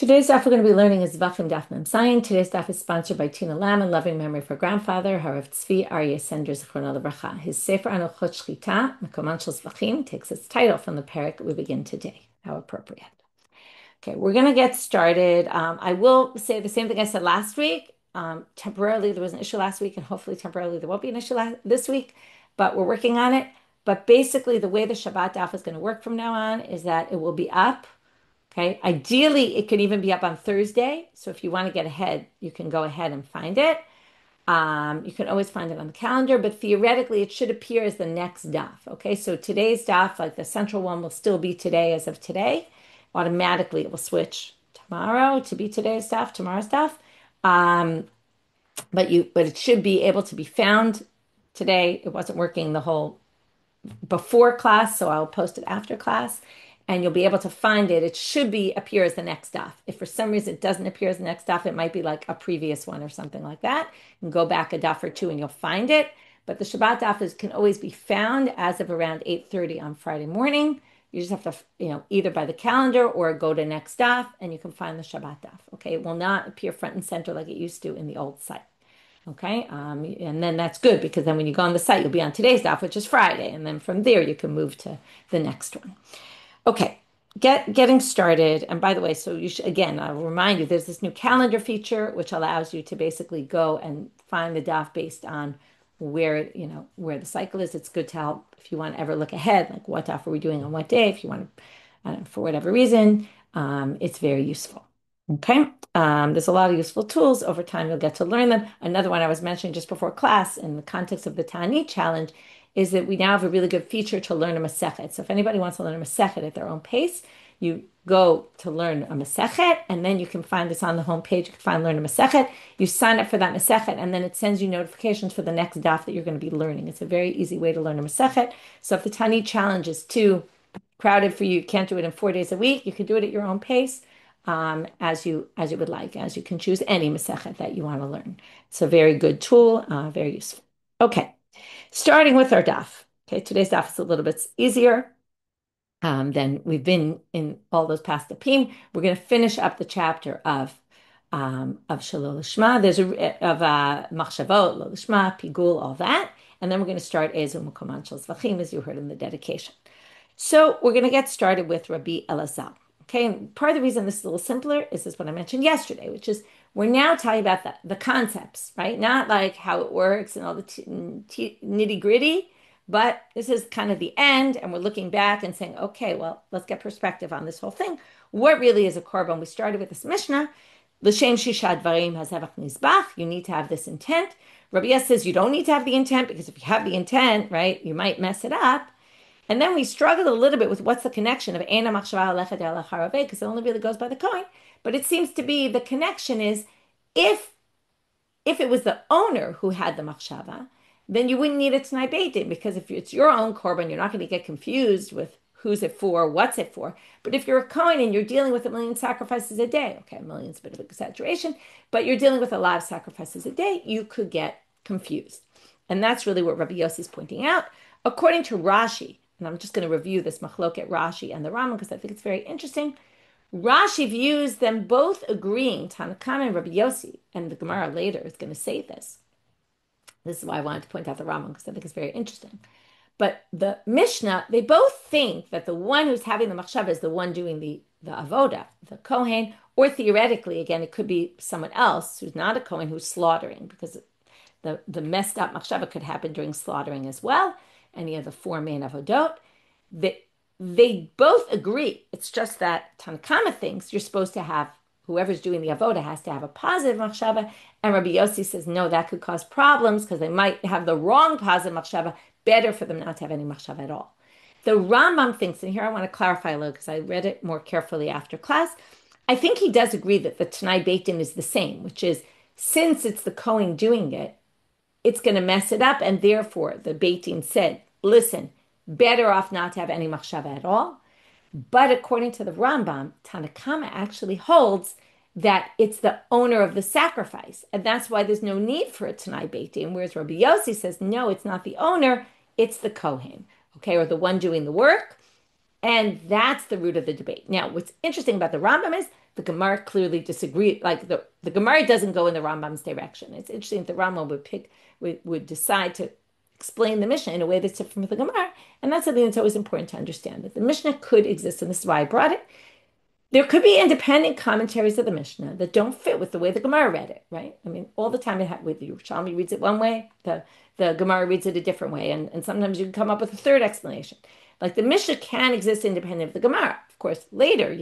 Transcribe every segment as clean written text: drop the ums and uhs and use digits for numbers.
Today's daf we're going to be learning is Zevachim Daf Mem Zayin. Today's daf is sponsored by Tina Lam in loving memory for grandfather Harav Tzvi Aryeh Sender Zichrono Livracha. His Sefer Anochot Shchita Mekoman Shel Zevachim takes its title from the parak we begin today. How appropriate. Okay, we're going to get started. I will say the same thing I said last week. Temporarily there was an issue last week, and hopefully temporarily there won't be an issue this week. But we're working on it. But basically, the way the Shabbat daf is going to work from now on is that it will be up. Okay. Ideally, it could even be up on Thursday. So if you want to get ahead, you can go ahead and find it. You can always find it on the calendar, but theoretically, it should appear as the next daf. Okay. So today's daf, like the central one, will still be today as of today. Automatically, it will switch tomorrow to be today's daf, tomorrow's daf. But it should be able to be found today. It wasn't working the whole before class, so I'll post it after class. And you'll be able to find it. It should appear as the next daf. If for some reason it doesn't appear as the next daf, it might be like a previous one or something like that. You can go back a daf or two and you'll find it. But the Shabbat daf can always be found as of around 8:30 on Friday morning. You just have to, either by the calendar or go to next daf and you can find the Shabbat daf. Okay, it will not appear front and center like it used to in the old site. Okay, and then that's good because then when you go on the site, you'll be on today's daf, which is Friday. And then from there, you can move to the next one. Okay, getting started. And by the way, so you should, again, I'll remind you, there's this new calendar feature which allows you to basically go and find the daf based on where the cycle is. It's good to help if you want to ever look ahead, like what daf are we doing on what day, if you want to, for whatever reason, it's very useful. Okay, there's a lot of useful tools. Over time, you'll get to learn them. Another one I was mentioning just before class in the context of the Ta'anit challenge is that we now have a really good feature to learn a masechet. So if anybody wants to learn a masechet at their own pace, you go to learn a masechet, and then you can find this on the homepage. You can find learn a masechet. You sign up for that masechet, and then it sends you notifications for the next daf that you're going to be learning. It's a very easy way to learn a masechet. So if the Ta'anit challenge is too crowded for you, you can't do it in 4 days a week, you can do it at your own pace. As you would like, as you can choose any masechet that you want to learn. It's a very good tool, very useful. Okay, starting with our daf. Okay, today's daf is a little bit easier than we've been in all those past dafim. We're going to finish up the chapter of Shelo Lishma. There's of Machshavot, Lo Lishma, Pigul, all that, and then we're going to start Ezu Mekoman Shel Zevachim, as you heard in the dedication. So we're going to get started with Rabbi Elazar. Okay, and part of the reason this is a little simpler is this what I mentioned yesterday, which is we're now talking about the concepts, right? Not like how it works and all the nitty gritty, but this is kind of the end, and we're looking back and saying, okay, well, let's get perspective on this whole thing. What really is a korban? We started with this Mishnah, L'shem shisha dvarim hazevach nizbach. You need to have this intent. Rabbi Elazar says you don't need to have the intent because if you have the intent, right, you might mess it up. And then we struggled a little bit with what's the connection of Eina Machshava Alecha De'ala Harave, because it only really goes by the coin. But it seems to be the connection is if it was the owner who had the Machshava, then you wouldn't need a T'nai Beit Din, because if it's your own korban, you're not going to get confused with who's it for, what's it for. But if you're a coin and you're dealing with 1,000,000 sacrifices a day, okay, 1,000,000 is a bit of an exaggeration, but you're dealing with a lot of sacrifices a day, you could get confused. And that's really what Rabbi Yosi is pointing out. According to Rashi, and I'm just going to review this machloket Rashi and the Rambam because I think it's very interesting. Rashi views them both agreeing, Tanna and Rabbi Yosi, and the Gemara later is going to say this. This is why I wanted to point out the Rambam because I think it's very interesting. But the Mishnah, they both think that the one who's having the machshava is the one doing the avoda, the kohen, or theoretically, again, it could be someone else who's not a kohen who's slaughtering, because the messed up machshava could happen during slaughtering as well. Any of the four main avodot, they both agree. It's just that Tanna thinks you're supposed to have, whoever's doing the avoda has to have a positive machshava, and Rabbi Yosi says, no, that could cause problems because they might have the wrong positive machshava, better for them not to have any machshava at all. The Rambam thinks, and here I want to clarify a little because I read it more carefully after class, I think he does agree that the T'nai Beit Din is the same, which is, since it's the Kohen doing it, it's going to mess it up, and therefore the Beit Din said, listen, better off not to have any machshava at all. But according to the Rambam, Tanna actually holds that it's the owner of the sacrifice, and that's why there's no need for a T'nai Beit Din, whereas Rabbi Yosi says, no, it's not the owner, it's the Kohen, okay, or the one doing the work, And that's the root of the debate. Now, what's interesting about the Rambam is the Gemara clearly disagreed. Like the Gemara doesn't go in the Rambam's direction. It's interesting that the Rambam would decide to explain the Mishnah in a way that's different from the Gemara. And that's something that's always important to understand, that the Mishnah could exist, and this is why I brought it. There could be independent commentaries of the Mishnah that don't fit with the way the Gemara read it, right? I mean, all the time with the Yerushalmi reads it one way, the Gemara reads it a different way, and sometimes you can come up with a third explanation. Like the Mishnah can exist independent of the Gemara. Of course, later,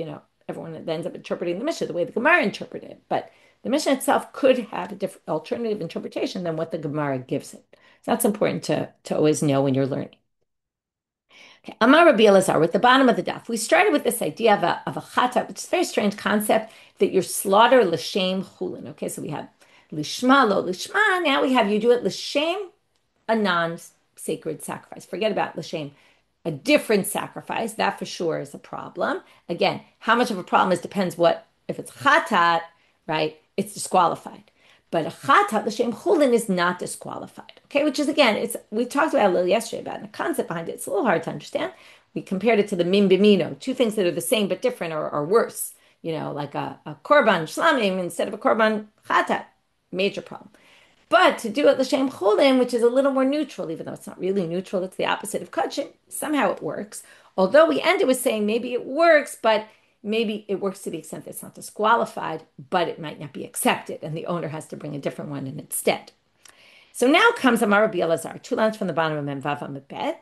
everyone ends up interpreting the Mishnah the way the Gemara interpreted it, but the Mishnah itself could have a different alternative interpretation than what the Gemara gives it. So that's important to always know when you're learning. Okay, Amar Rabbi Elazar, at the bottom of the daf, we started with this idea of a chata, which is a very strange concept that you slaughter l'shem chulin. Okay, so we have lishma, lo lishma. Now we have you do it l'shem, a non-sacred sacrifice. Forget about l'shem, a different sacrifice. That for sure is a problem. Again, how much of a problem depends if it's chatat, right? It's disqualified. But a chatat l'shem chulin is not disqualified. Okay, which is again, we talked about a little yesterday about the concept behind it. It's a little hard to understand. We compared it to the min bimino, two things that are the same but different or worse. Like a korban shlamim instead of a korban chatat, major problem. But to do it l'shem chulin, which is a little more neutral, even though it's not really neutral, it's the opposite of kachim. Somehow it works. Although we ended with saying maybe it works, but maybe it works to the extent that it's not disqualified, but it might not be accepted, and the owner has to bring a different one in instead. So now comes Amar Rabbi Elazar, two lines from the bottom of Memvav Amabed.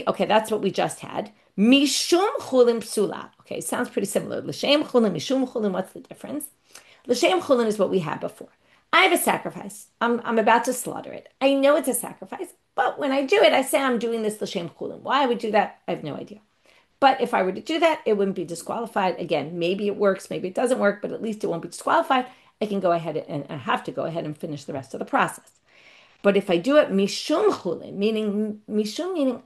Okay, that's what we just had. Mishum chulin psula. Okay, sounds pretty similar. L'shem chulin, mishum chulin. What's the difference? L'shem chulin is what we had before. I have a sacrifice. I'm about to slaughter it. I know it's a sacrifice, but when I do it, I say I'm doing this l'shem chulin. Why I would do that, I have no idea. But if I were to do that, it wouldn't be disqualified. Again, maybe it works, maybe it doesn't work, but at least it won't be disqualified. I can go ahead and I have to go ahead and finish the rest of the process. But if I do it mishum chulin, meaning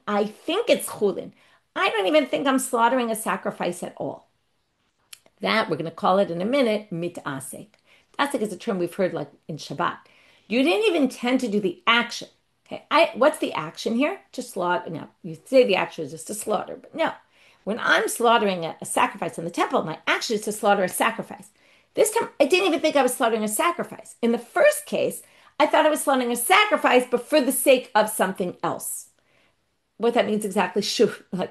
I think it's chulin, I don't even think I'm slaughtering a sacrifice at all. That we're going to call it in a minute mitasek. Mitasek is a term we've heard like in Shabbat. You didn't even intend to do the action. Okay, what's the action here? To slaughter. Now you say the action is just to slaughter, but no. When I'm slaughtering a sacrifice in the temple, my action is to slaughter a sacrifice. This time, I didn't even think I was slaughtering a sacrifice. In the first case, I thought I was slaughtering a sacrifice, but for the sake of something else. What that means exactly,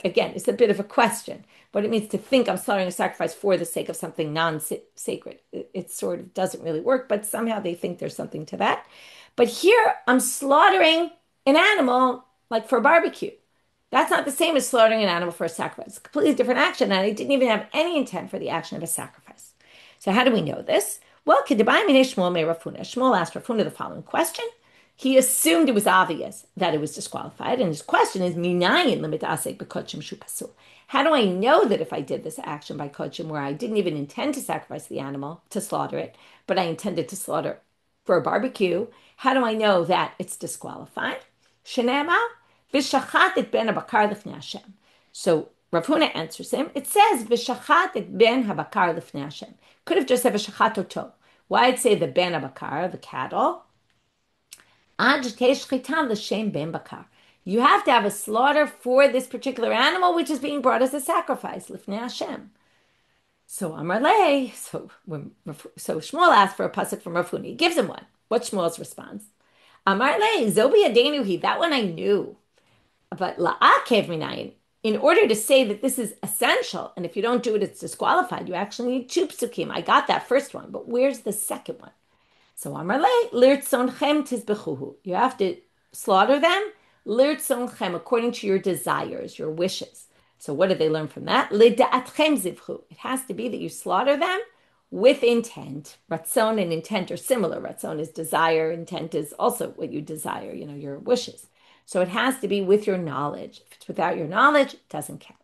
again, it's a bit of a question. What it means to think I'm slaughtering a sacrifice for the sake of something non-sacred. It sort of doesn't really work, but somehow they think there's something to that. But here, I'm slaughtering an animal like for a barbecue. That's not the same as slaughtering an animal for a sacrifice. It's a completely different action, and I didn't even have any intent for the action of a sacrifice. So how do we know this? Well, Shmuel asked Rav Huna the following question. He assumed it was obvious that it was disqualified, and his question is, Minayin mitasek b'kodshim shu pasul. How do I know that if I did this action by kodshim, where I didn't even intend to sacrifice the animal, to slaughter it, but I intended to slaughter for a barbecue, how do I know that it's disqualified? Shenema v'shachat et ben habakar lifnei Hashem. So Rav Huna answers him. It says v'shachat et ben habakar lifnei Hashem. Could have just said v'shachat oto. Why I'd say the ben habakar, the cattle. Ad tesh chitan l'shem ben bakar. You have to have a slaughter for this particular animal, which is being brought as a sacrifice lifnei Hashem. So Amar lei. So Shmuel asked for a pasuk from Rav Huna. He gives him one. What's Shmuel's response? Amar lei zobi adenuhi. That one I knew. But la'akev minayin. In order to say that this is essential, and if you don't do it, it's disqualified, you actually need two psukim. I got that first one, but where's the second one? So Amar lei lirtzonchem tizbechuhu. You have to slaughter them lirtzonchem, according to your desires, your wishes. So what did they learn from that? Lida'atchem zivchu. It has to be that you slaughter them with intent. Ratzon and intent are similar. Ratzon is desire. Intent is also what you desire, your wishes. So it has to be with your knowledge. If it's without your knowledge, it doesn't count.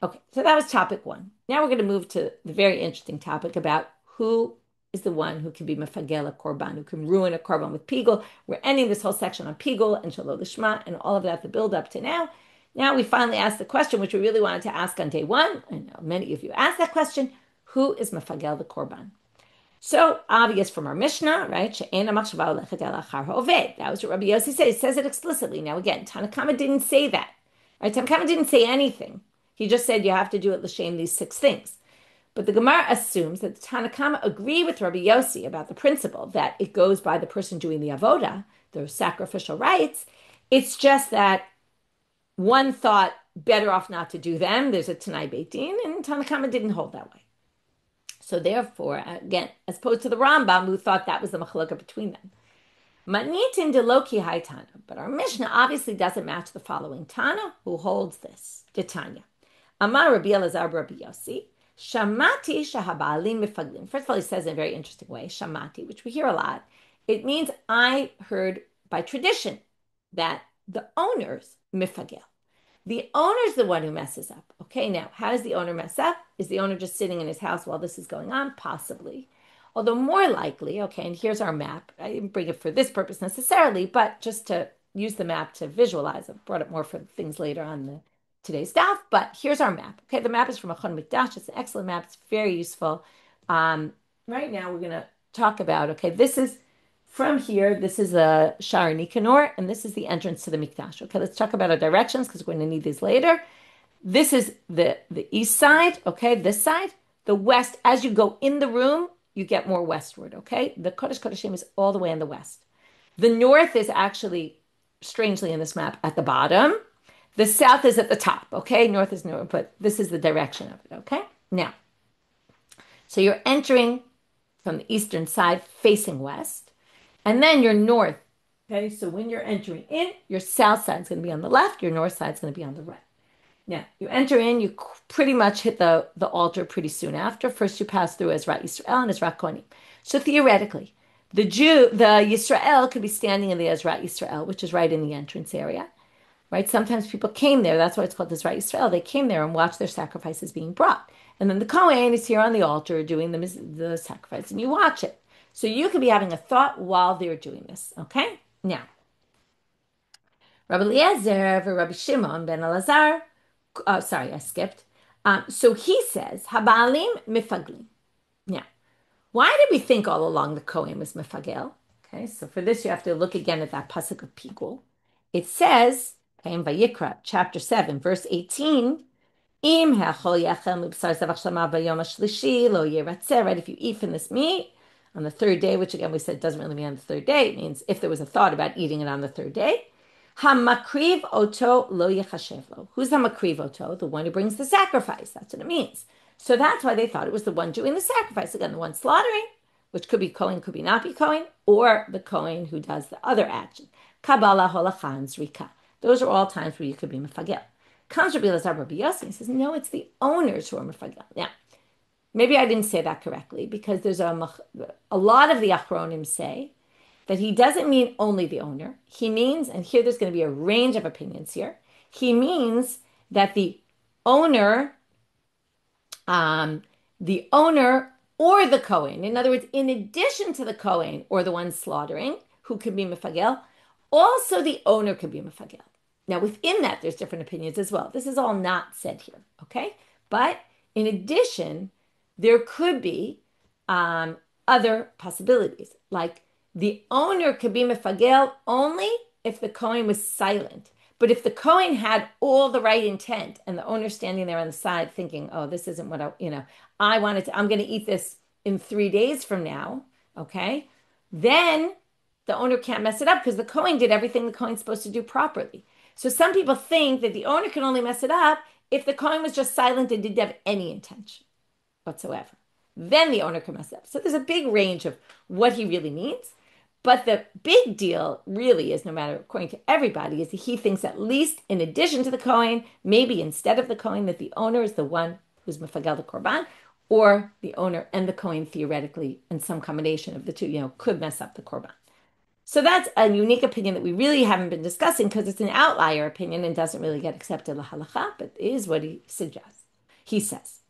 Okay, so that was topic one. Now we're going to move to the very interesting topic about who is the one who can be mefagel a korban, who can ruin a korban with pigul. We're ending this whole section on pigul and shalom lishma and all of that, the build up to now. Now we finally ask the question, which we really wanted to ask on day one. I know many of you asked that question. Who is mefagel the korban? So obvious from our Mishnah, right? She'ena machshava olechet el achar ha'oved. That was what Rabbi Yosi said. He says it explicitly. Now again, Tanakama didn't say that. Right? Tanakama didn't say anything. He just said you have to do it l'shem these six things. But the Gemara assumes that the Tanakama agree with Rabbi Yosi about the principle that it goes by the person doing the avoda, those sacrificial rites. It's just that one thought better off not to do them. There's a Tanai Beit Din, and Tanakama didn't hold that way. So therefore, again, as opposed to the Rambam, who thought that was the machlokah between them. Matnitin deloki hai tanna. But our Mishnah obviously doesn't match the following tanna, who holds this. Tanya. Amar Rabbi Elazar Rabbi Yosi. Shamati shahabalim mifaglim. First of all, he says in a very interesting way, shamati, which we hear a lot. It means I heard by tradition that the owners mifagel. The owner's the one who messes up. Okay, now, how does the owner mess up? Is the owner just sitting in his house while this is going on? Possibly. Although more likely, okay, and here's our map. I didn't bring it for this purpose necessarily, but just to use the map to visualize. I've brought it more for things later on today's daf, but here's our map. Okay, the map is from Achon Mikdash. It's an excellent map. It's very useful. Right now, we're going to talk about, okay, this is from here, this is a Sha'ar Nikanor, and this is the entrance to the Mikdash. Okay, let's talk about our directions because we're going to need these later. This is the east side, okay, this side. The west, as you go in the room, you get more westward, okay? The Kodesh Kodeshim is all the way in the west. The north is actually, strangely in this map, at the bottom. The south is at the top, okay? North is north, but this is the direction of it, okay? Now, so you're entering from the eastern side facing west. And then your north, okay? So when you're entering in, your south side is going to be on the left, your north side is going to be on the right. Now, you enter in, you pretty much hit the altar pretty soon after. First, you pass through Ezrat Yisrael and Ezrat Kohanim. So theoretically, the Yisrael could be standing in the Ezrat Yisrael, which is right in the entrance area, right? Sometimes people came there. That's why it's called Ezrat Yisrael. They came there and watched their sacrifices being brought. And then the Kohen is here on the altar doing the sacrifice, and you watch it. So you could be having a thought while they're doing this, okay? Now, Rabbi Elazar and Rabbi Shimon ben Elazar, sorry, I skipped. So he says, Habalim mifaglim. Now, why did we think all along the Kohen was mifagel? Okay, so for this you have to look again at that pasuk of Pigul. It says, in Vayikra, chapter 7, verse 18, Im ha'chol yachel mibsar zevach shama b'yom ha'shlishi lo yiratzeh, right? If you eat from this meat, on the third day, which again we said doesn't really mean on the third day. It means if there was a thought about eating it on the third day. Hamakriv oto lo yechashev lo. Who's the makriv oto? The one who brings the sacrifice. That's what it means. So that's why they thought it was the one doing the sacrifice. Again, the one slaughtering, which could be Kohen, could be not be Kohen, or the Kohen who does the other action. Kabbalah, holachan, zrika. Those are all times where you could be mefagel. Comes Rabbi Elazar Rabbi Yosi and says, no, it's the owners who are mefagel. Now, maybe I didn't say that correctly because there's a lot of the Achronim say that he doesn't mean only the owner. He means, and here there's going to be a range of opinions here. He means that the owner or the Kohen, in other words, in addition to the Kohen or the one slaughtering, who could be mefagel, also the owner could be mefagel. Now within that, there's different opinions as well. This is all not said here, okay? But in addition, there could be other possibilities, like the owner could be mefagel only if the Kohen was silent. But if the Kohen had all the right intent and the owner standing there on the side thinking, oh, this isn't what I'm going to eat this in 3 days from now, okay? Then the owner can't mess it up because the Kohen did everything the Kohen's supposed to do properly. So some people think that the owner can only mess it up if the Kohen was just silent and didn't have any intention whatsoever. Then the owner can mess it up. So there's a big range of what he really means. But the big deal really is, no matter, according to everybody, is that he thinks at least in addition to the Kohen, maybe instead of the Kohen, that the owner is the one who's mefagel the korban, or the owner and the Kohen theoretically, in some combination of the two, could mess up the korban. So that's a unique opinion that we really haven't been discussing because it's an outlier opinion and doesn't really get accepted lahalacha, but is what he suggests. He says.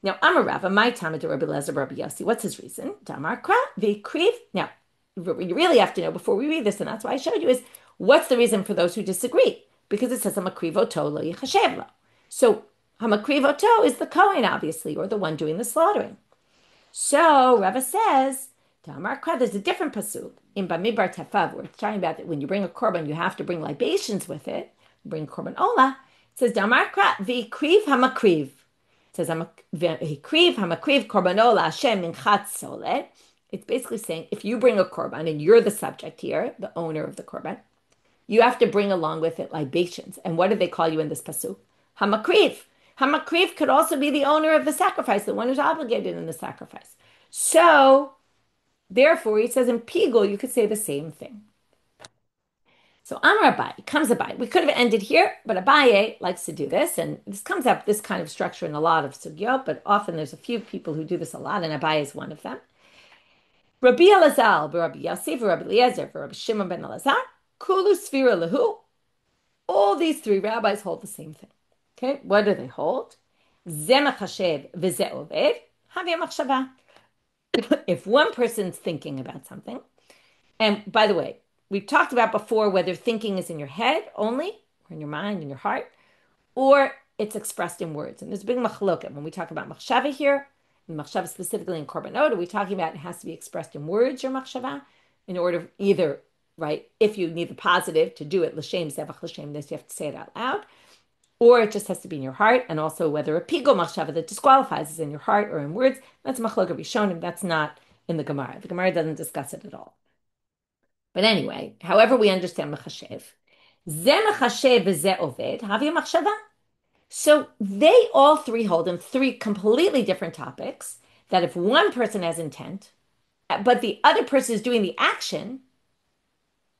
Now, Amar Rava, my Talmud to Rabbi Elazar, Rabbi Yosi. What's his reason? Damar kra v'kriv. Now, what you really have to know before we read this, and that's why I showed you, is what's the reason for those who disagree? Because it says hamakriv oto lo yichashev lo. So hamakriv oto is the Kohen, obviously, or the one doing the slaughtering. So Rava says, there's a different pasuk in Bamidbar Tefav, where it's talking about that when you bring a korban, you have to bring libations with it. You bring korban ola. It says, Damarkra v'ikriv hamakriv. It says, v'ikriv hamakriv korban ola Hashem minchat solet. It's basically saying, if you bring a korban and you're the subject here, the owner of the korban, you have to bring along with it libations. And what do they call you in this pasuk? Hamakriv. Hamakriv could also be the owner of the sacrifice, the one who's obligated in the sacrifice. So, therefore, he says in Pigul, you could say the same thing. So, Amar Abaye, comes Abaye. We could have ended here, but Abaye likes to do this, and this comes up, this kind of structure in a lot of sugyot, but often there's a few people who do this a lot, and Abaye is one of them. Rabbi Elazar, Rabbi Yosi, Rabbi Elazar, Rabbi Shimon ben Elazar, Kulu Sfira Lahu. All these three rabbis hold the same thing. Okay, what do they hold? If one person's thinking about something, and by the way, we've talked about before whether thinking is in your head only, or in your mind, in your heart, or it's expressed in words. And there's a big machloket when we talk about machshava here, and machshava specifically in korbanot. Are we talking about it has to be expressed in words, your machshava, in order either, right, if you need the positive to do it, l'shem zevach l'shem, this you have to say it out loud, or it just has to be in your heart, and also whether a pigo machshava that disqualifies is in your heart or in words. That's machloket rishonim. That's not in the Gemara. The Gemara doesn't discuss it at all. But anyway, however we understand machashev, ze machashev v'ze oved, havi machshava. So they all three hold in three completely different topics, that if one person has intent, but the other person is doing the action,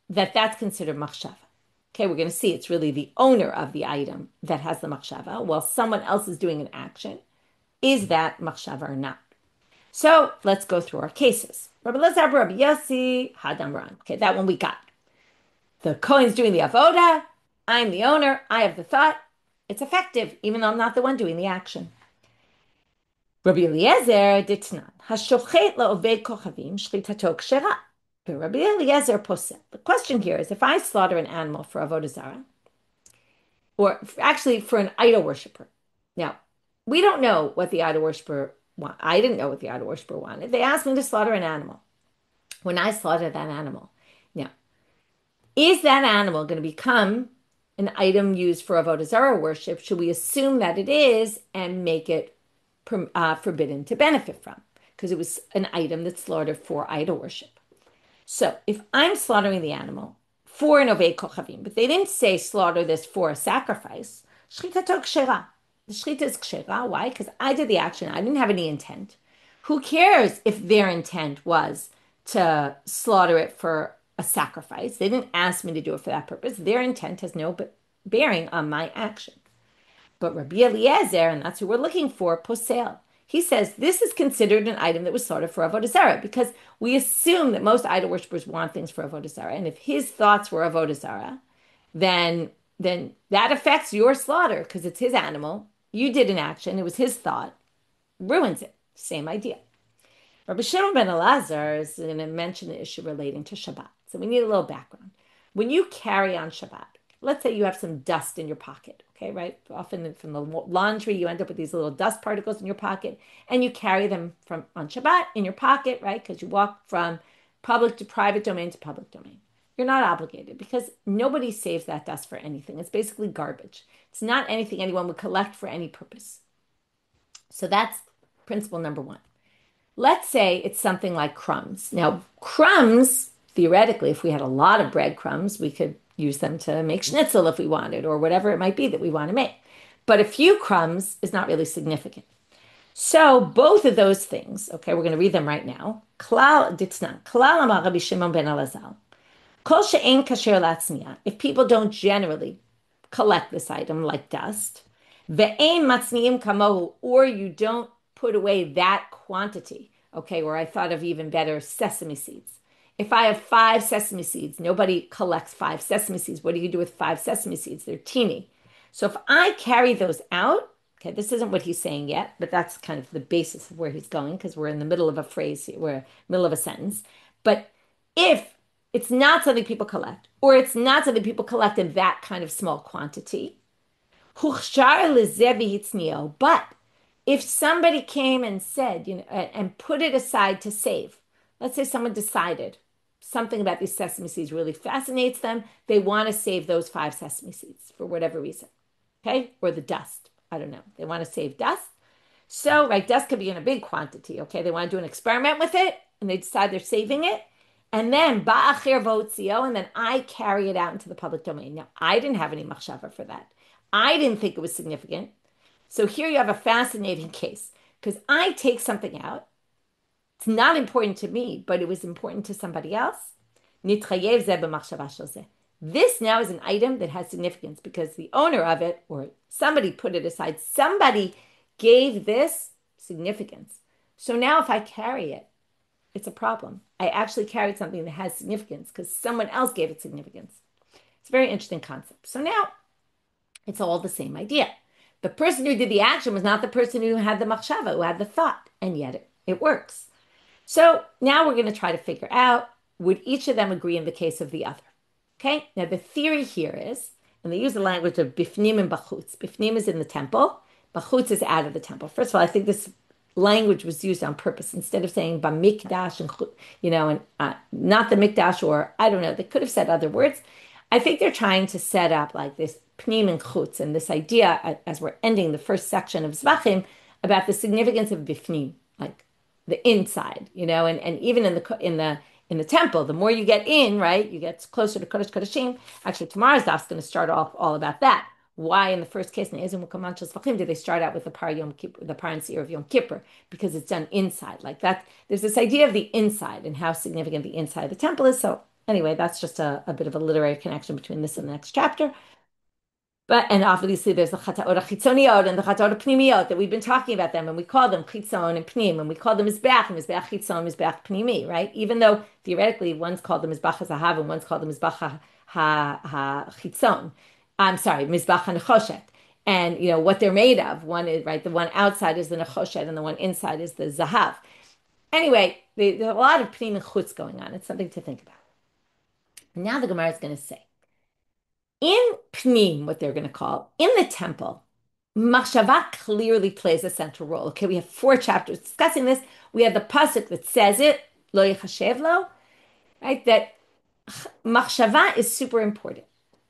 that's considered machshava. Okay, we're going to see it's really the owner of the item that has the machshava, while someone else is doing an action. Is that machshava or not? So let's go through our cases. Rabbi Elazar, Rabbi Yosi, Hadran. Okay, that one we got. The Kohen's doing the avoda. I'm the owner. I have the thought. It's effective, even though I'm not the one doing the action. Rabbi Elazar ditnan. Hashochet la'oved kochavim shlitato kshera. Rabbi Elazar posel. The question here is, if I slaughter an animal for avodah zarah, or actually for an idol worshiper. Now, we don't know what the idol worshiper want. I didn't know what the idol worshiper wanted. They asked me to slaughter an animal. When I slaughter that animal, now, is that animal going to become an item used for avodah zarah worship? Should we assume that it is and make it forbidden to benefit from? Because it was an item that's slaughtered for idol worship. So if I'm slaughtering the animal for an ovei kochavim, but they didn't say slaughter this for a sacrifice, shlitato kshera. The shlita is kshera. Why? Because I did the action. I didn't have any intent. Who cares if their intent was to slaughter it for a sacrifice? They didn't ask me to do it for that purpose. Their intent has no bearing on my action. But Rabbi Elazar, and that's who we're looking for, posel. He says this is considered an item that was slaughtered for avodah zarah, because we assume that most idol worshippers want things for avodah zarah, and if his thoughts were avodah zarah, then that affects your slaughter because it's his animal. You did an action; it was his thought, ruins it. Same idea. Rabbi Shimon ben Elazar is going to mention the issue relating to Shabbat, so we need a little background. When you carry on Shabbat, let's say you have some dust in your pocket, okay, right? Often from the laundry, you end up with these little dust particles in your pocket, and you carry them from on Shabbat in your pocket, right? Because you walk from public to private domain to public domain. You're not obligated because nobody saves that dust for anything. It's basically garbage. It's not anything anyone would collect for any purpose. So that's principle number one. Let's say it's something like crumbs. Now, crumbs, theoretically, if we had a lot of breadcrumbs, we could use them to make schnitzel if we wanted, or whatever it might be that we want to make. But a few crumbs is not really significant. So both of those things, okay, we're going to read them right now. Klal ditznan, klal amar Rabbi Shimon ben Elazar, kol she'ein kasher latzniya. If people don't generally collect this item like dust, ve'ein matzniim kamohu, or you don't put away that quantity, okay, or I thought of even better, sesame seeds. If I have 5 sesame seeds, nobody collects 5 sesame seeds. What do you do with 5 sesame seeds? They're teeny. So if I carry those out, okay, this isn't what he's saying yet, but that's kind of the basis of where he's going because we're in the middle of a phrase here, we're in the middle of a sentence. But if it's not something people collect, or it's not something people collect in that kind of small quantity, but If somebody came and said, and put it aside to save, let's say someone decided something about these sesame seeds really fascinates them. They want to save those 5 sesame seeds for whatever reason, okay? Or the dust. I don't know. They want to save dust. So, right, dust could be in a big quantity, okay? They want to do an experiment with it, and they decide they're saving it. And then, ba'achir votzio, and then I carry it out into the public domain. Now, I didn't have any machshava for that. I didn't think it was significant. So here you have a fascinating case, because I take something out. It's not important to me, but it was important to somebody else. This now is an item that has significance because the owner of it, or somebody put it aside, somebody gave this significance. So now if I carry it, it's a problem. I actually carried something that has significance because someone else gave it significance. It's a very interesting concept. So now it's all the same idea. The person who did the action was not the person who had the machshava, who had the thought, and yet it works. So now we're going to try to figure out, would each of them agree in the case of the other? Okay, now the theory here is, and they use the language of bifnim and bachutz. Bifnim is in the temple, bachutz is out of the temple. First of all, I think this language was used on purpose. Instead of saying bamikdash and not the mikdash, or I don't know, they could have said other words. I think they're trying to set up like this pnim and chutz, and this idea as we're ending the first section of Zevachim about the significance of bifnim, like the inside, and even in the temple, the more you get in, right, you get closer to Kodesh Kodeshim. Actually, tomorrow's daf is going to start off all about that. Why, in the first case, did they start out with the par and seir of Yom Kippur? Because it's done inside, like that. There's this idea of the inside and how significant the inside of the temple is. So anyway, that's just a bit of a literary connection between this and the next chapter. And obviously there's the chataot chitzoniot and the chataot pnimiot that we've been talking about them, and we call them chitzon and pnim, and we call them mizbeach chitzon, mizbeach pnimi, right? Even though theoretically one's called the mizbach hazahav and one's called the mizbach chitzon. I'm sorry, mizbach nechoshet. And what they're made of. One is right. The one outside is the nechoshet, and the one inside is the zahav. Anyway, there's a lot of pnim and chutz going on. It's something to think about. And now the Gemara is going to say, in Pnim, what they're going to call, in the temple, machshava clearly plays a central role. Okay, we have 4 chapters discussing this. We have the pasuk that says it, lo yichashev lo, right? That machshava is super important.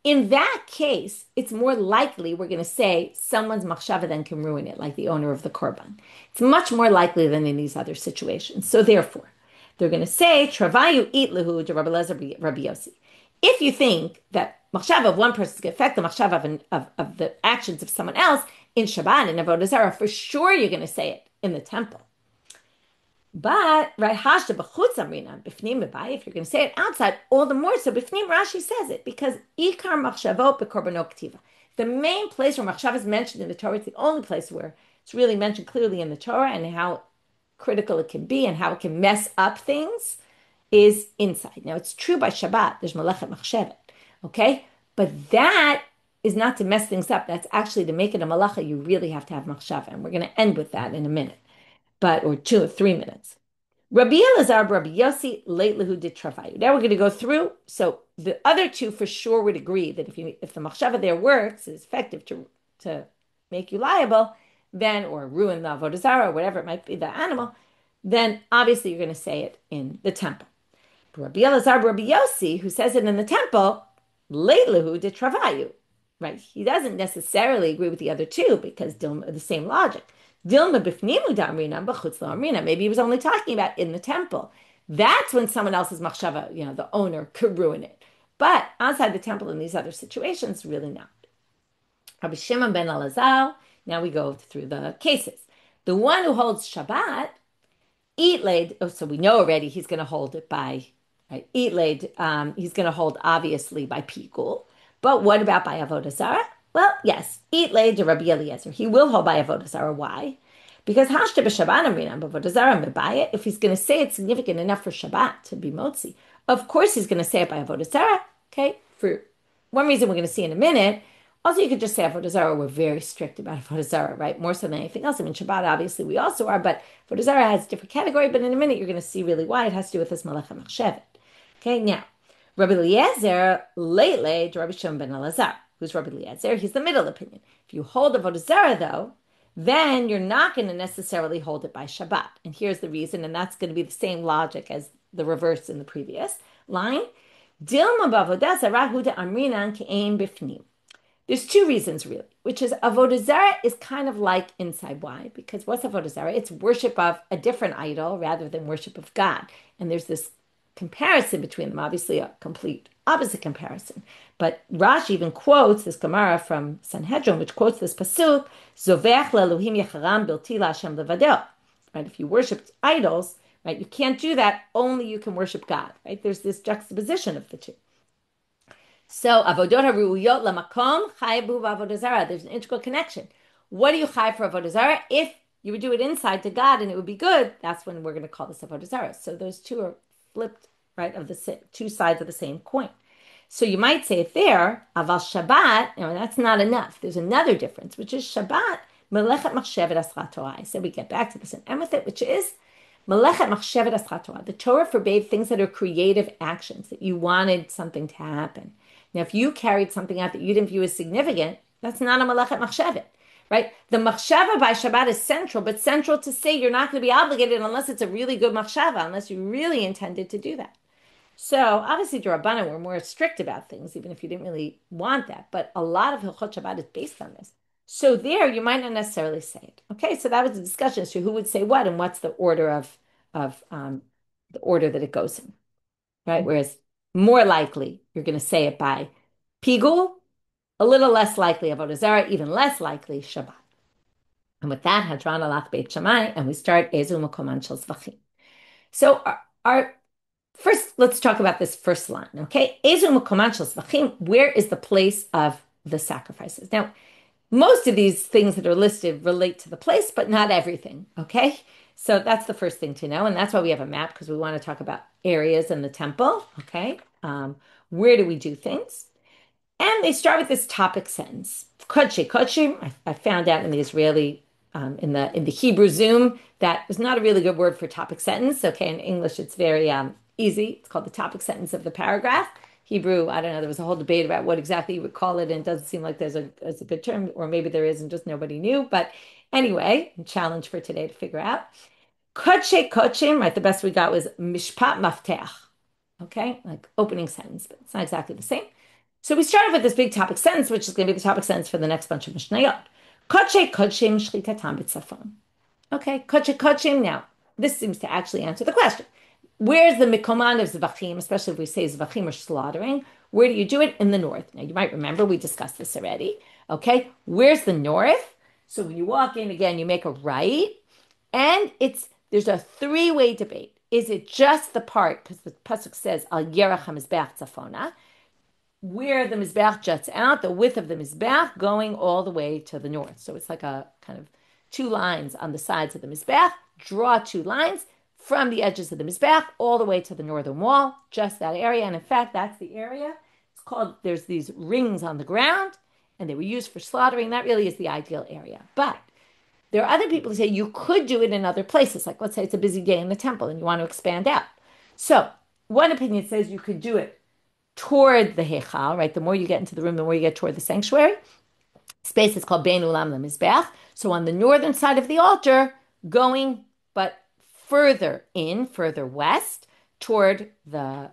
In that case, it's more likely we're going to say someone's machshava then can ruin it, like the owner of the korban. It's much more likely than in these other situations. So therefore, they're going to say, travayu itlahu to Rabbi Elazar, Rabbi Yosi. If you think that machshava of one person can affect the machshava of the actions of someone else in Shabbat and Avodah Zarah, for sure you're going to say it in the temple. But if you're going to say it outside, all the more so. Bifnim, Rashi says it because ikar machshavot bekorbanot ktiva. The main place where machshava is mentioned in the Torah, it's the only place where it's really mentioned clearly in the Torah, and how critical it can be and how it can mess up things is inside. Now, it's true by Shabbat, there's Melechet Machshevet, okay? But that is not to mess things up. That's actually to make it a Malacha, you really have to have Machshava. And we're going to end with that in a minute, or 2 or 3 minutes. Rabbi Elazar, Rabbi Yosi, late Lehu did Travayu. Now we're going to go through. So the other 2 for sure would agree that if the Machshava there works, is effective to make you liable, then, or ruin the Avodah Zarah, or whatever it might be, the animal, then obviously you're going to say it in the temple. Rabbi Elazar, Rabbi Yosi, who says it in the temple, Leilahu de Travayu, right? He doesn't necessarily agree with the other 2 because Dilma, the same logic. Dilma bifnimu da'amrina, b'chutz la'amrina. Maybe he was only talking about in the temple. That's when someone else's machshava, the owner, could ruin it. But outside the temple in these other situations, really not. Rabbi Shimon ben Elazar, now we go through the cases. The one who holds Shabbat, eat laid, so we know already he's going to hold it by, right? Eat laid, he's going to hold obviously by pikul. But what about by Avodah Zarah? Well, yes, eat laid to Rabbi Elazar. He will hold by Avodah Zarah. Why? Because hashta b'Shabbat amrinam b'Avodah Zarah mebayit. If he's going to say it's significant enough for Shabbat to be motzi, of course he's going to say it by Avodah Zarah. Okay, for one reason we're going to see in a minute. Also, you could just say Avodah Zarah. We're very strict about Avodah Zarah, right? More so than anything else. I mean, Shabbat obviously we also are, but Avodah Zarah has a different category. But in a minute, you're going to see really why it has to do with this Melechet Machshevet. Okay, now Rabbi Elazar late to Rabbi Shimon ben Elazar. Who's Rabbi Elazar? He's the middle opinion. If you hold Avodah Zarah, though, then you're not going to necessarily hold it by Shabbat. And here's the reason, and that's going to be the same logic as the reverse in the previous line. Dilma b'avodah zarah hu de'amrinan ke'ein bifnim. There's two reasons really, which is avodah zarah is kind of like inside. Why? Because what's avodah zarah? It's worship of a different idol rather than worship of God. And there's this comparison between them, obviously a complete opposite comparison. But Rashi even quotes this Gemara from Sanhedrin, which quotes this pasuk, Zovech le'elohim yecharam bilti la'Hashem levadel. Right? If you worship idols, right, you can't do that. Only you can worship God. Right? There's this juxtaposition of the two. So avodot haruuyot lamakom chayabu v'avodah zarah. There's an integral connection. What do you chay for avodah zarah? If you would do it inside to God and it would be good, that's when we're going to call this avodah zarah. So those two are flipped, right, of the two sides of the same coin. So you might say it there, aval Shabbat, that's not enough. There's another difference, which is Shabbat, melechet machshevet asrat Torah. I said we get back to this and end with it, which is melechet machshevet asrat Torah. The Torah forbade things that are creative actions, that you wanted something to happen. Now, if you carried something out that you didn't view as significant, that's not a melechet machshevet, right? The machshava by Shabbat is central, but central to say you're not going to be obligated unless it's a really good machshava, unless you really intended to do that. So obviously, the Rabbanit were more strict about things, even if you didn't really want that. But a lot of Hilchot Shabbat is based on this. So there, you might not necessarily say it. Okay, so that was the discussion as to who would say what and what's the order of the order that it goes in, right? Whereas more likely you're going to say it by Pigul, a little less likely Avodah Zarah, even less likely Shabbat. And with that, Hadran alach Beit Shammai, and we start Ezu Makoman Shel Zevachim. So our first, let's talk about this first line, okay? Ezu Makoman Shel Zevachim, where is the place of the sacrifices? Now, most of these things that are listed relate to the place, but not everything, okay? So that's the first thing to know, and that's why we have a map, because we want to talk about areas in the temple, okay? Where do we do things? And they start with this topic sentence. Kodshe, kodshe. I found out in the Israeli, in the Hebrew Zoom, that is not a really good word for topic sentence. Okay, in English it's very easy. It's called the topic sentence of the paragraph. Hebrew, I don't know. There was a whole debate about what exactly you would call it, and it doesn't seem like there's a good term, or maybe there is, and just nobody knew. But anyway, challenge for today to figure out. Kodshe, kodshim. Right, the best we got was mishpat mafteach. Okay, like opening sentence, but it's not exactly the same. So we started with this big topic sentence, which is going to be the topic sentence for the next bunch of Mishnayot. Kodshe kodshim shlitatam b'tzafon. Okay, kodshe kodshim. Now, this seems to actually answer the question. Where's the mikoman of Zevachim, especially if we say Zevachim are slaughtering? Where do you do it? In the north. Now, you might remember we discussed this already. Okay, where's the north? So when you walk in, again, you make a right, and there's a three-way debate. Is it just the part, because the pasuk says, Al Yerach HaMizbeach Tzafona, where the Mizbeach juts out, the width of the Mizbeach going all the way to the north. So it's like a kind of two lines on the sides of the Mizbeach. Draw two lines from the edges of the Mizbeach all the way to the northern wall, just that area. And in fact, that's the area. It's called, there's these rings on the ground, and they were used for slaughtering. That really is the ideal area. But there are other people who say you could do it in other places. Like, let's say it's a busy day in the temple and you want to expand out. So one opinion says you could do it toward the Heichal, right? The more you get into the room, the more you get toward the sanctuary. Space is called Bein Ulam LeMizbeach. So on the northern side of the altar, going, but further west, toward the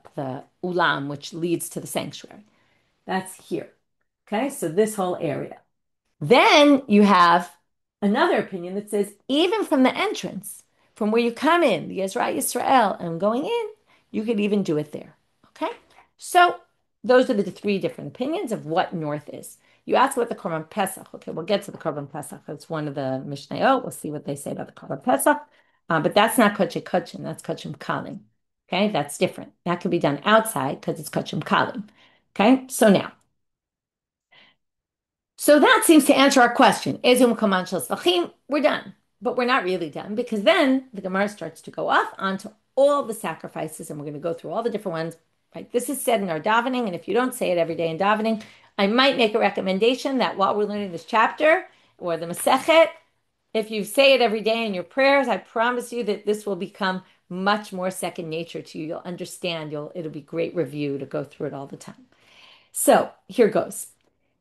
Ulam, which leads to the sanctuary. That's here. Okay, so this whole area. Then you have another opinion that says even from the entrance, from where you come in, the Ezra Yisrael, and going in, you could even do it there. Okay? So those are the three different opinions of what north is. You ask about the Korban Pesach. Okay, we'll get to the Korban Pesach. It's one of the Mishnayot. We'll see what they say about the Korban Pesach. But that's not Kodshe Kodshim. That's Kodshim Kalim. Okay, that's different. That could be done outside because it's Kodshim Kalim. Okay, so now. So that seems to answer our question. Ezum Kaman Shel Zevachim, we're done. But we're not really done, because then the Gemara starts to go off onto all the sacrifices, and we're going to go through all the different ones. Right? This is said in our davening, and if you don't say it every day in davening, I might make a recommendation that while we're learning this chapter, or the Masechet, if you say it every day in your prayers, I promise you that this will become much more second nature to you. You'll understand. It'll be great review to go through it all the time. So here goes.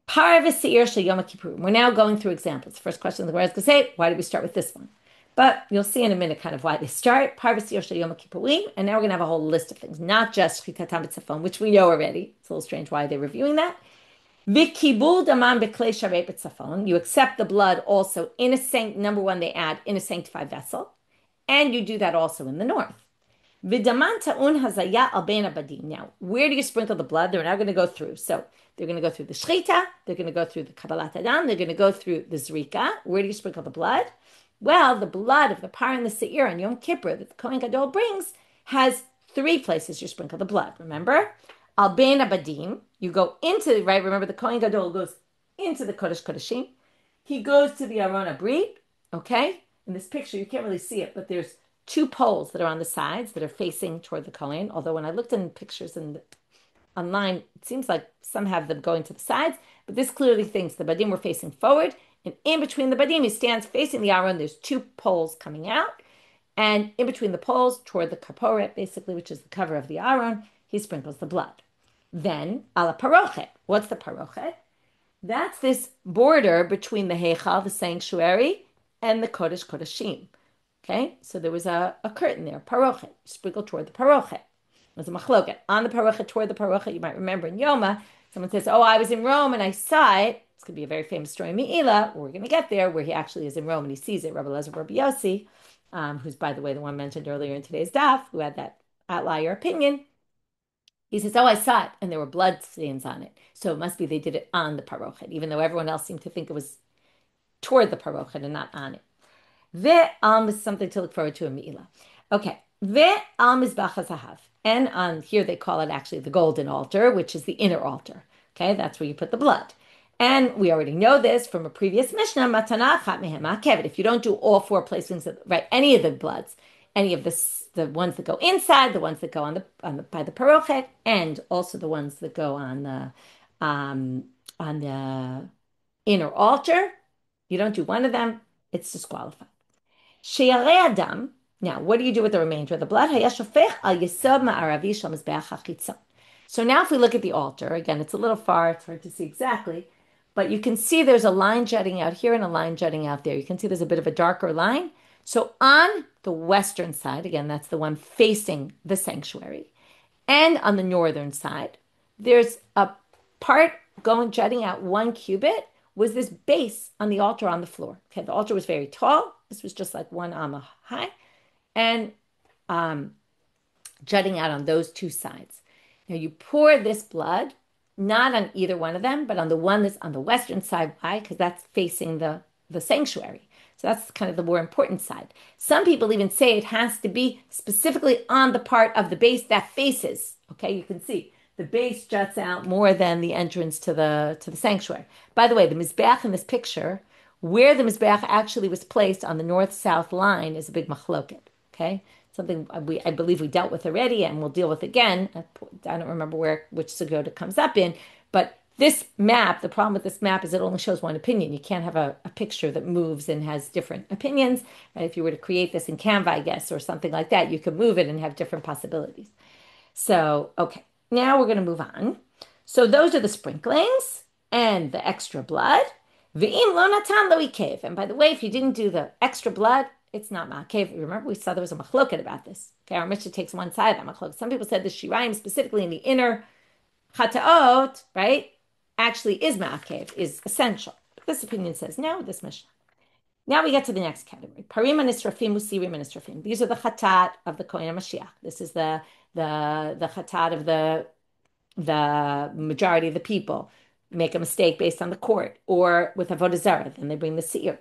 Parvis Seir Shel Yom Kippurim. We're now going through examples. First question the Gemara is going to say, why did we start with this one? But you'll see in a minute kind of why they start. Parvis Seir Shel Yom Kippurim. And now we're going to have a whole list of things, not just Chitatam B'Tzafon, which we know already. It's a little strange why they're reviewing that. V'kibul daman b'klei sharei b'tzafon. You accept the blood also in a number one, they add in a sanctified vessel. And you do that also in the north. V'daman ta'un hazaya al bein abadim. Now, where do you sprinkle the blood? They're now going to go through. So they're going to go through the shchita. They're going to go through the kabbalat adam. They're going to go through the zrika. Where do you sprinkle the blood? Well, the blood of the par and the seir on Yom Kippur that the Kohen Gadol brings has three places you sprinkle the blood. Remember? Al bein abadim. You go into, right? Remember, the Kohen Gadol goes into the Kodesh Kodeshim. He goes to the Aron Abrit. Okay? In this picture, you can't really see it, but there's two poles that are on the sides that are facing toward the Kohen. Although when I looked in pictures online, it seems like some have them going to the sides, but this clearly thinks the Badim were facing forward. And in between the Badim, he stands facing the Aron. There's two poles coming out. And in between the poles, toward the Kaporet, basically, which is the cover of the Aron, he sprinkles the blood. Then, ala parochet. What's the parochet? That's this border between the Heichal, the sanctuary, and the Kodesh Kodeshim. Okay, so there was a curtain there, parochet, sprinkled toward the parochet. There's a machloket. On the parochet, toward the parochet, you might remember in Yoma, someone says, oh, I was in Rome and I saw it. It's going to be a very famous story in Me'ila. We're going to get there, where he actually is in Rome and he sees it. Rabbi Elazar, Rabbi Yosi, who's, by the way, the one mentioned earlier in today's daf, who had that outlier opinion. He says, oh, I saw it, and there were blood stains on it. So it must be they did it on the parochet, even though everyone else seemed to think it was toward the parochet and not on it. Ve'al is something to look forward to in Me'ila. Okay. Ve'al mizbach hazahav. And on here they call it actually the golden altar, which is the inner altar. Okay, that's where you put the blood. And we already know this from a previous Mishnah, matana achat mehem ma'akevet. If you don't do all four placements, right, any of the bloods, any of the ones that go inside, the ones that go on the by the parochet, and also the ones that go on the inner altar, you don't do one of them, it's disqualified. Sheyarei adam. Now, what do you do with the remainder of the blood? So now if we look at the altar, again, it's a little far, it's hard to see exactly, but you can see there's a line jutting out here and a line jutting out there. You can see there's a bit of a darker line. So on the western side, again, that's the one facing the sanctuary, and on the northern side, there's a part jutting out 1 cubit, was this base on the altar on the floor. Okay, the altar was very tall. This was just like 1 amma high, and jutting out on those two sides. Now you pour this blood, not on either one of them, but on the one that's on the western side. Why? Because that's facing the sanctuary. So that's kind of the more important side. Some people even say it has to be specifically on the part of the base that faces. Okay, you can see the base juts out more than the entrance to the sanctuary. By the way, the mizbeach in this picture, where the mizbeach actually was placed on the north-south line, is a big machloket. Okay, something I believe we dealt with already, and we'll deal with again. I don't remember which sugota comes up in, but this map, the problem with this map is it only shows one opinion. You can't have a picture that moves and has different opinions. Right? If you were to create this in Canva, I guess, or something like that, you could move it and have different possibilities. So, okay, now we're going to move on. So those are the sprinklings and the extra blood. V'im lo natan lo ikev. And by the way, if you didn't do the extra blood, it's not ma'akev. Remember, we saw there was a machloket about this. Okay, our Mishnah takes one side of that machloket. Some people said the shirayim, specifically in the inner chataot, right, actually is ma'akev, is essential. This opinion says no, this Mishnah. Now we get to the next category. Parim anisrafim, usirim anisrafim. These are the chatat of the Kohen Mashiach. This is the chatat of the majority of the people. Make a mistake based on the court or with avodah zarah, then they bring the seir.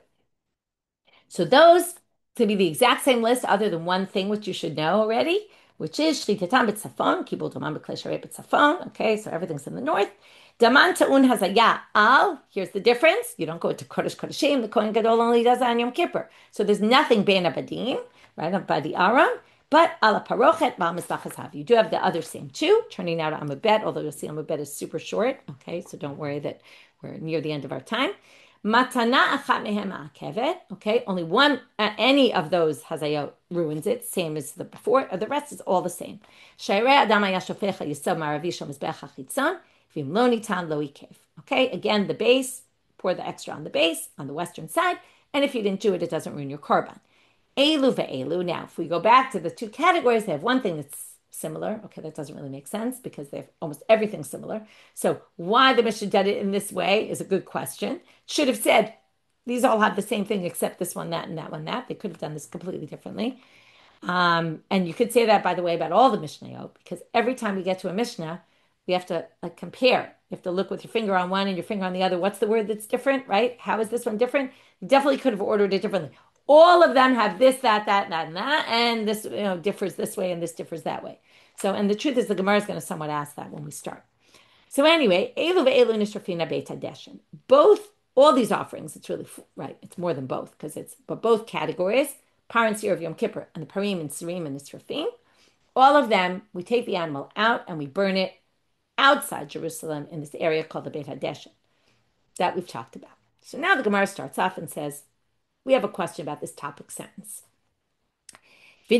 So those to be the exact same list, other than one thing which you should know already, which is shlitatam b'tzafon, kibul daman b'klei sharei b'tzafon. Okay, so everything's in the north. Daman ta'un hazaya al. Here's the difference. You don't go to Kodesh Kodeshim. The Kohen Gadol only does on Yom Kippur. So there's nothing bein abadim, right, up by the Aron. But ala parochet ba'al mizbach hazav. You do have the other same two, turning out amabet, although you'll see amabet is super short. Okay, so don't worry that we're near the end of our time. Matana achat mehem ma'akevet. Okay, only one, any of those hazayot ruins it, same as the before. The rest is all the same. Shayrei adam hayashofecha yisod ma'aravi shel mizbech hachitzon. V'im lo nitan lo ikev. Okay, again, the base, pour the extra on the base, on the western side, and if you didn't do it, it doesn't ruin your korban. Elu ve'elu. Now, if we go back to the two categories, they have one thing that's similar. Okay, that doesn't really make sense because they have almost everything similar. So why the Mishnah did it in this way is a good question. It should have said, these all have the same thing except this one, that, and that one, that. They could have done this completely differently. And you could say that, by the way, about all the Mishnayot, because every time we get to a Mishnah, we have to compare. You have to look with your finger on one and your finger on the other. What's the word that's different, right? How is this one different? You definitely could have ordered it differently. All of them have this, that, and that, and this differs this way and this differs that way. So, and the truth is, the Gemara is going to somewhat ask that when we start. So anyway, Elu ve'elu nishrafina beit hadeshen. Both, all these offerings, it's really, right, it's more than both, because but both categories, Par and Seir of Yom Kippur, and the Parim and Sirim and Nisrafim, all of them, we take the animal out and we burn it outside Jerusalem in this area called the Beit HaDeshen that we've talked about. So now the Gemara starts off and says, we have a question about this topic sentence. They're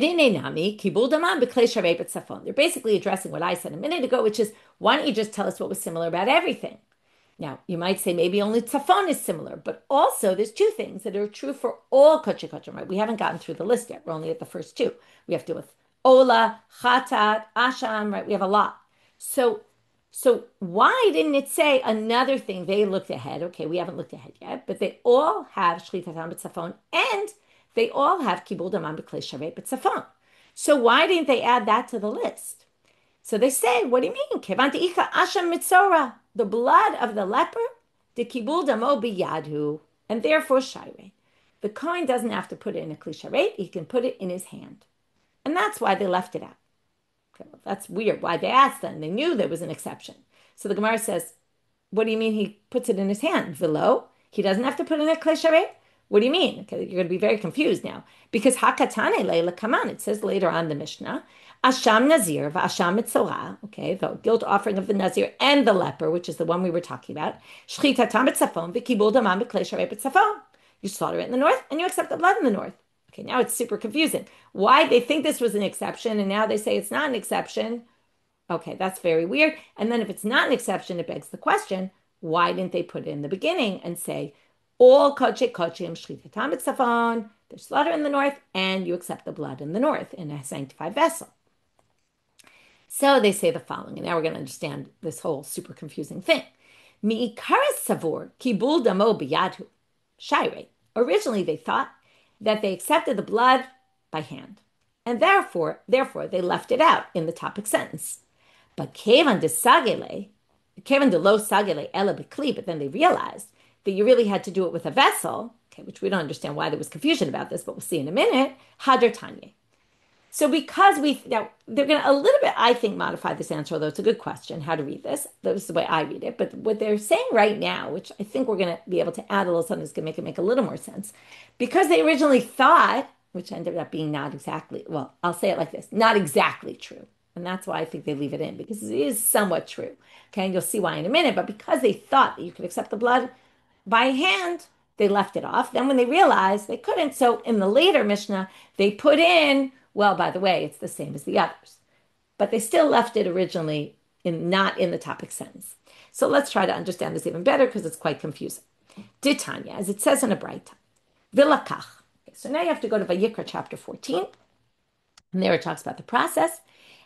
basically addressing what I said a minute ago, which is, why don't you just tell us what was similar about everything? Now, you might say maybe only tzafon is similar, but also there's two things that are true for all kodesh kodashim, right? We haven't gotten through the list yet. We're only at the first two. We have to do with ola, chatat, asham, right? We have a lot. So why didn't it say another thing? They looked ahead. Okay, we haven't looked ahead yet, but they all have shchitatam b'tzafon, and they all have kibul daman b'klei sharei b'tzafon. So why didn't they add that to the list? So they say, what do you mean? Kevanti icha asham mitzora, the blood of the leper, the kibul damo biyadhu, and therefore shirei. The kohen doesn't have to put it in a kli sharei, he can put it in his hand. And that's why they left it out. Okay, well, that's weird. Why they asked them? They knew there was an exception. So the Gemara says, what do you mean he puts it in his hand? Velo, he doesn't have to put it in a kli sharei? What do you mean? Okay, you're going to be very confused now. Because hakatane leila kaman, it says later on in the Mishnah, Asham Nazir, Asham Mitzorah, okay, the guilt offering of the Nazir and the leper, which is the one we were talking about. Shchitatam b'tzafon, v'kibul damam b'klei sharei b'tzafon. You slaughter it in the north, and you accept the blood in the north. Okay, now it's super confusing. Why they think this was an exception, and now they say it's not an exception. Okay, that's very weird. And then if it's not an exception, it begs the question, why didn't they put it in the beginning and say, all kodesh kodeshim shchitatam b'tzafon, there's slaughter in the north, and you accept the blood in the north in a sanctified vessel. So they say the following, and now we're going to understand this whole super confusing thing. Mi'ikaras savor kibul damo biyadhu shirei. Originally, they thought that they accepted the blood by hand, and therefore they left it out in the topic sentence. But kevan de lo sagele ela b'kli, but then they realized that you really had to do it with a vessel, okay, which we don't understand why there was confusion about this, but we'll see in a minute. Hadran tanya. So because now they're going to a little bit, I think, modify this answer, although it's a good question, how to read this. This is the way I read it. But what they're saying right now, which I think we're going to be able to add a little something that's going to make it make a little more sense, because they originally thought, which ended up being not exactly, well, I'll say it like this, not exactly true. And that's why I think they leave it in, because it is somewhat true. Okay, and you'll see why in a minute. But because they thought that you could accept the blood by hand, they left it off. Then when they realized they couldn't, so in the later Mishnah, they put in, well, by the way, it's the same as the others. But they still left it originally not in the topic sentence. So let's try to understand this even better because it's quite confusing. Ditanya, as it says in a Braita, vilakach. Okay, so now you have to go to Vayikra chapter 14. And there it talks about the process.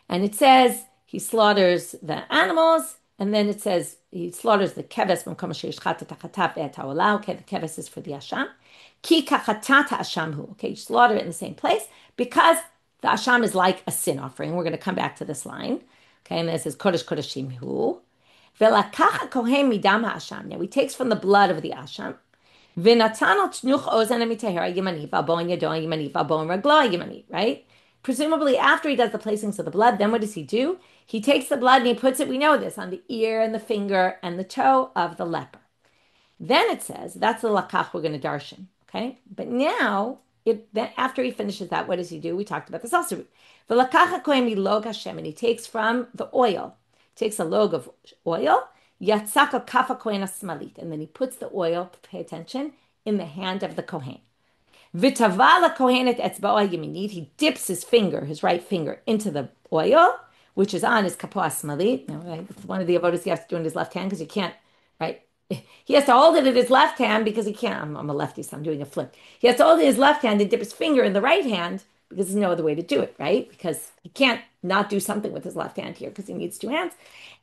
And it says he slaughters the animals. And then it says he slaughters the keves from Kamashir Shchata Tachatav Ve'ataola. Okay, the keves is for the Asham. Ki kachatata Ashamhu. Okay, you slaughter it in the same place because the Asham is like a sin offering. We're going to come back to this line. Okay, and this is Kodesh Kodeshim Hu. Velakacha kohen midam ha'asham. Now he takes from the blood of the Asham. V'natano tnuch ozen mitahera yimani v'abon yadon yimani v'abon ragla yimani. Right? Presumably after he does the placings of the blood, then what does he do? He takes the blood and he puts it, we know this, on the ear and the finger and the toe of the leper. Then it says, that's the lakach we're going to darshan. Okay? But now, then after he finishes that, what does he do? We talked about this also. V'lakacha kohen milog Hashem, and he takes from the oil, takes a log of oil, yatzaka kafa kohen asmalit, and then he puts the oil, pay attention, in the hand of the kohen. V'tavala kohenet etzba'o yaminit, he dips his finger, his right finger, into the oil, which is on his kapo asmalit. Right? It's one of the avodas he has to do in his left hand because you can't right? He has to hold it in his left hand because he can't. I'm a lefty, so I'm doing a flip. He has to hold it in his left hand and dip his finger in the right hand because there's no other way to do it, right? Because he can't not do something with his left hand here because he needs two hands.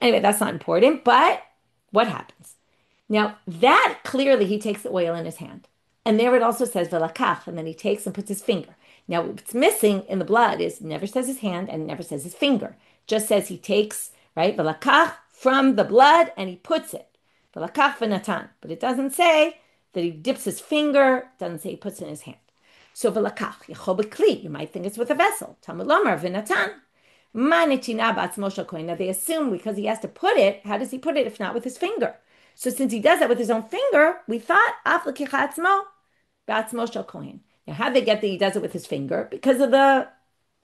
Anyway, that's not important. But what happens? Now, that clearly he takes the oil in his hand. And there it also says velakach, and then he takes and puts his finger. Now, what's missing in the blood is never says his hand and never says his finger. Just says he takes, right, velakach from the blood and he puts it. Velakach v'natan. But it doesn't say that he dips his finger. It doesn't say he puts it in his hand. So velakach, yachol b'kli. You might think it's with a vessel. Talmud lomar v'natan. Now they assume because he has to put it, how does he put it if not with his finger? So since he does that with his own finger, we thought now how they get that he does it with his finger? Because of the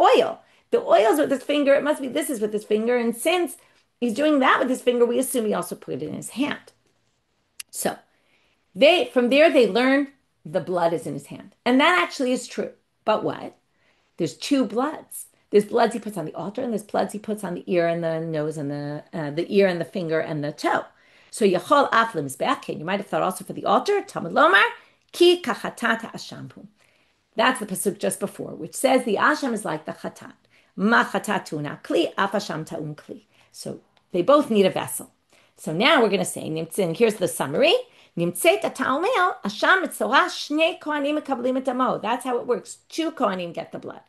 oil. The oil's with his finger. It must be this is with his finger. And since he's doing that with his finger, we assume he also put it in his hand. So from there they learn the blood is in his hand. And that actually is true. But what? There's two bloods. There's bloods he puts on the altar, and there's bloods he puts on the ear and the nose and the ear and the finger and the toe. So yachol af lemizbeach. You might have thought also for the altar. Talmud lomar ki kachatat ashamhu. That's the pasuk just before, which says the asham is like the chatat. Ma chatat tuna kli af asham ta'un kli. So they both need a vessel. So now we're going to say, and here's the summary. Nimtzet ta'omel asham etzorah shnei kohanim mekablim et damo. That's how it works. Two kohanim get the blood.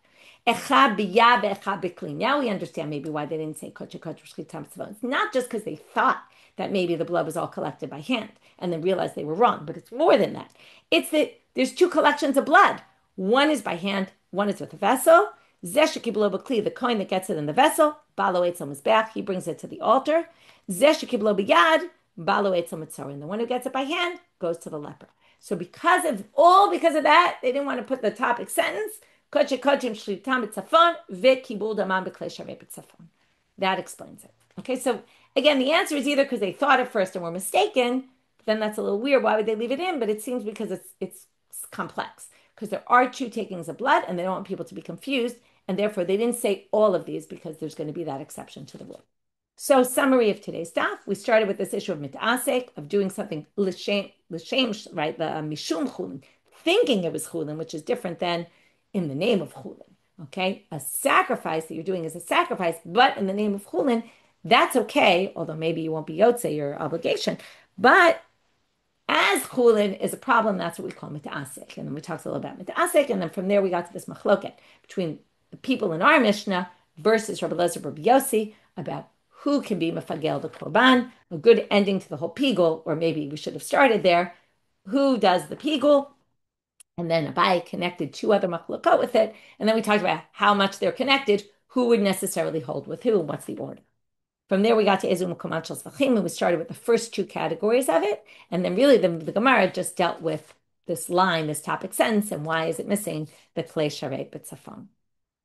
Now we understand maybe why they didn't say kodesh kodesh shchita mitzvah. It's not just because they thought that maybe the blood was all collected by hand and then realized they were wrong, but it's more than that. It's that there's two collections of blood. One is by hand, one is with a vessel. The coin that gets it in the vessel, he brings it to the altar. And the one who gets it by hand goes to the leper. So because of that, they didn't want to put the topic sentence. That explains it. Okay, so again, the answer is either because they thought at first and were mistaken, then that's a little weird. Why would they leave it in? But it seems because it's complex. Because there are two takings of blood and they don't want people to be confused. And therefore, they didn't say all of these because there's going to be that exception to the rule. So summary of today's stuff. We started with this issue of mitasek, of doing something l'shem, right? The mishum chulin, thinking it was chulin, which is different than in the name of chulin. Okay, a sacrifice that you're doing is a sacrifice, but in the name of chulin, that's okay. Although maybe you won't be yotze your obligation, but as chulin is a problem, that's what we call mitasek. And then we talked a little about mitasek, and then from there we got to this machloket between the people in our Mishnah versus Rabbi Elazar, Rabbi Yosi about who can be mefagel the korban, a good ending to the whole pigul, or maybe we should have started there. Who does the pigul? And then Abai connected two other machlokot with it. And then we talked about how much they're connected, who would necessarily hold with who, and what's the order. From there, we got to Ezu Mukomat Shel Zevachim, and we started with the first two categories of it. And then really the Gemara just dealt with this line, this topic sentence, and why is it missing the Klei Sharet B'Tzafon.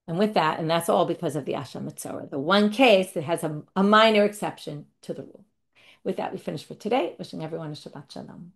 And with that, and that's all because of the Asham Mitzorah, the one case that has a minor exception to the rule. With that, we finish for today. Wishing everyone a Shabbat Shalom.